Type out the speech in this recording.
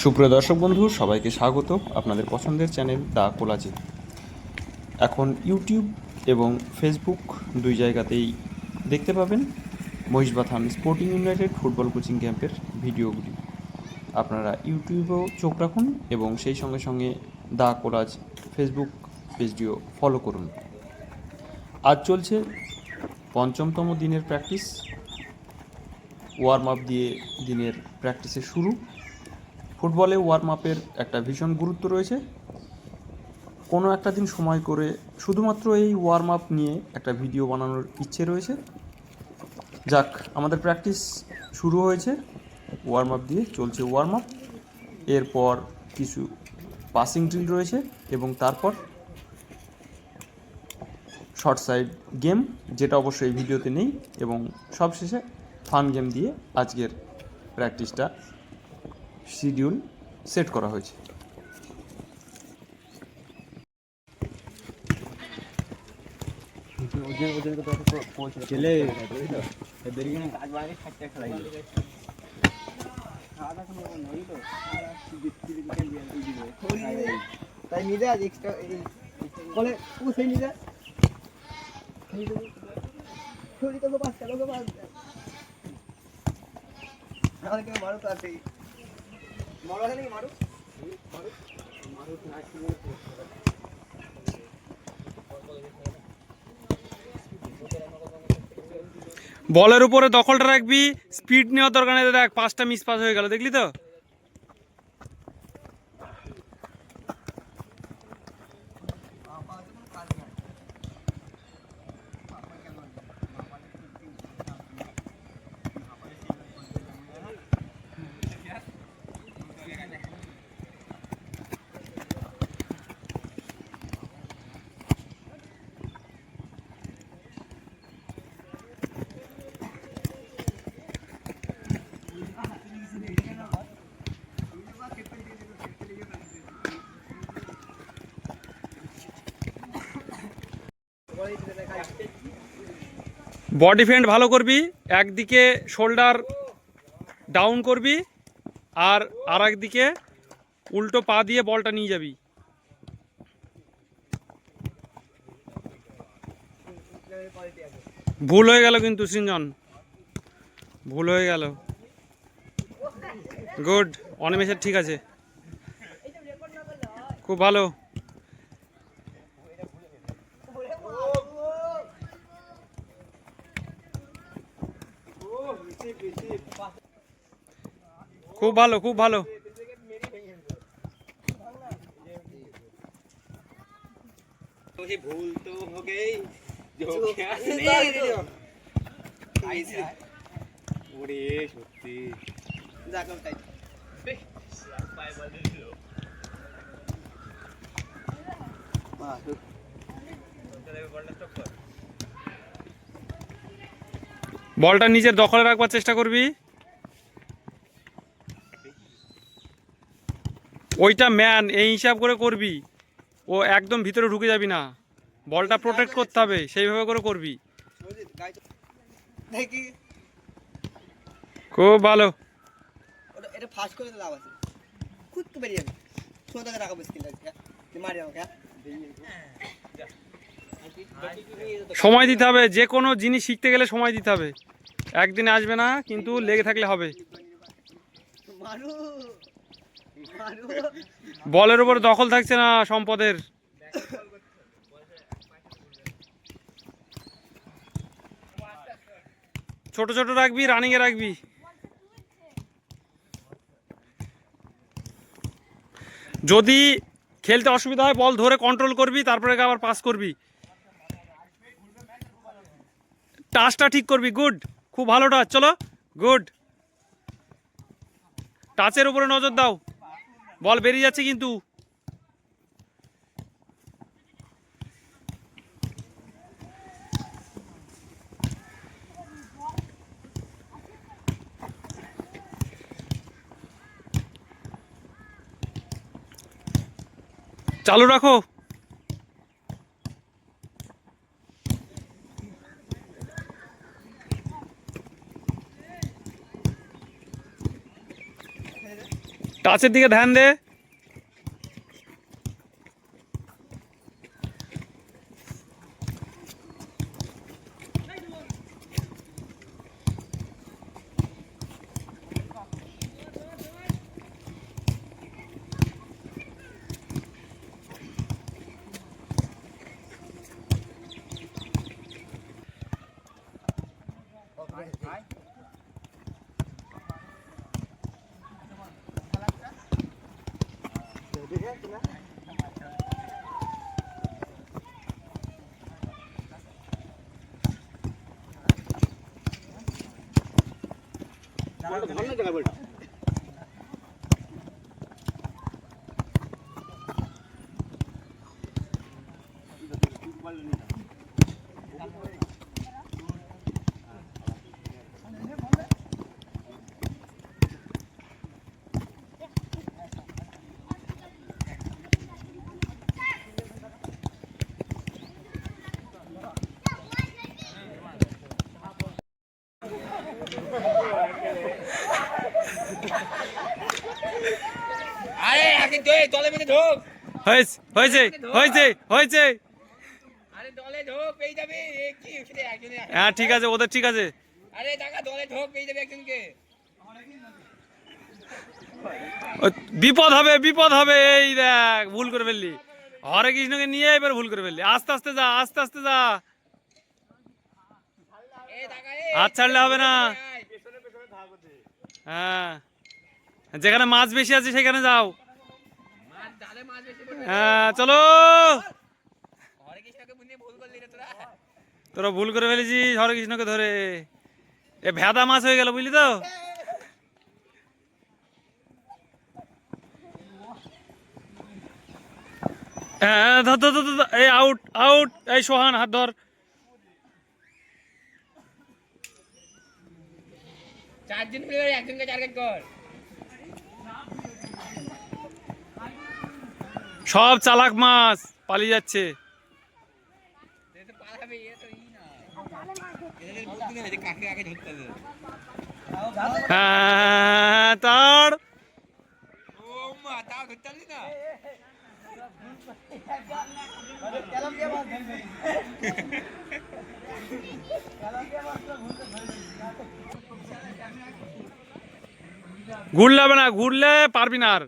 সুপ্রিয় দর্শক বন্ধু, সবাইকে স্বাগত আপনাদের পছন্দের চ্যানেল দ্য কোলাজে। এখন ইউটিউব এবং ফেসবুক দুই জায়গাতেই দেখতে পাবেন Mohishbathan sporting United football coaching ক্যাম্পের ভিডিওগুলি। আপনারা ইউটিউবেও চোখ রাখুন এবং সেই সঙ্গে সঙ্গে দ্য কোলাজ ফেসবুক পেজটিও ফলো করুন। আজ চলছে পঞ্চমতম দিনের প্র্যাকটিস। ওয়ার্ম আপ দিয়ে দিনের প্র্যাকটিসের শুরু। ফুটবলে ওয়ার্ম আপের একটা ভীষণ গুরুত্ব রয়েছে। কোনো একটা দিন সময় করে শুধুমাত্র এই ওয়ার্ম আপ নিয়ে একটা ভিডিও বানানোর ইচ্ছে রয়েছে। যাক, আমাদের প্র্যাকটিস শুরু হয়েছে ওয়ার্ম আপ দিয়ে, চলছে ওয়ার্ম আপ। এরপর কিছু পাসিং ড্রিল রয়েছে এবং তারপর শর্ট সাইড গেম, যেটা অবশ্যই এই ভিডিওতে নেই, এবং সবশেষে ফান গেম দিয়ে আজকের প্র্যাকটিসটা শিডিউল সেট করা হয়েছে। তাই নিয়ে আজ এক্সট্রা বলে ও সেই নিয়ে ছড়ি তো বাস চলো গো বাস আর কেউ মারো তো আছে মারো আছে নাকি মারো মারো মারো না কি বলের উপরে দখলটা রাখবি, স্পিড নেওয়ার দরকার নেই। দেখ 5টা মিস পাস হয়ে গেল, দেখলি তো? বডি ফেন্ট ভালো করবি, একদিকে শোল্ডার ডাউন করবি আর একদিকে উল্টো পা দিয়ে বলটা নিয়ে যাবি। ভুল হয়ে গেল কিন্তু সৃঞ্জন, ভুল হয়ে গেল। গুড, অনিমেষের ঠিক আছে, খুব ভালো। খুব ভালো, খুব ভালো। ভুল তো हो गई जो क्या আইছে ওরে সত্যি যাকো তাই পায় বল দিল বাহ বলটা নিজের দখলে রাখবার চেষ্টা করবি। ওইটা ম্যান এই হিসাব করে করবি, ও একদম ভিতরে ঢুকে যাবি না। বলটা প্রোটেক্ট করতে হবে, সেইভাবে করে করবি। দেখি খুব ভালো। ওটা এটা ফাস্ট করে লাভ আছে, খুব তো বেরিয়ে যাবে। সোজা রাখা মুশকিল আছে, মারি আমাকে। সময় দিতে হবে, যে কোনো জিনিস শিখতে গেলে সময় দিতে হবে। একদিনে আসবে না, কিন্তু লেগে থাকলে হবে। বলের উপর দখল থাকছে না সম্পদের। ছোট ছোট রাখবি, রানিং এ রাখবি। যদি খেলতে অসুবিধা হয় বল ধরে কন্ট্রোল করবি, তারপরে আবার পাস করবি। টাচটা ঠিক করবি। গুড, খুব ভালো টাচ। চলো, গুড। টাচের উপরে নজর দাও, বল বেরিয়ে যাচ্ছে কিন্তু। চালু রাখো। টাচের দিকে ধ্যান দে। আরে আগে দলে মধ্যে ঢোক। হয়েছে হয়েছে হয়েছে হয়েছে। আরে দলে ঢোক পেয়ে যাবে। কি সেটা একজনে। হ্যাঁ ঠিক আছে, ওদের ঠিক আছে। আরে টাকা দলে ঢোক পেয়ে যাবে একজনকে। বিপদ হবে, বিপদ হবে। এই দেখ ভুল করে ফেললি, হরে কৃষ্ণকে নিয়ে এবার ভুল করে ফেললি। আস্তে আস্তে যা, আস্তে আস্তে যা। হাত ছাড়লে হবে না। হ্যাঁ, যেখানে মাছ বেশি আছে সেখানে যাও। হ্যাঁ চলো। তোরা ভুল করে ফেলেছিস হরে কৃষ্ণকে ধরে। এ ভেদা মাছ হয়ে গেল, বুঝলি তো। হ্যাঁ ধর ধর ধর ধর। এই আউট আউট। এই সোহান হাত ধর। চারজন প্লেয়ার একজনকে টার্গেট কর। সব চালাক মাছ পালিয়ে যাচ্ছে। পালাবে এ তো ই না। এদের বুদ্ধি নেই যে কাকে আগে ধরতে হবে। হ্যাঁ তার ও মা তাও ধরতে পারলি না। ঘুরলে হবে না, ঘুরলে পারবি না আর।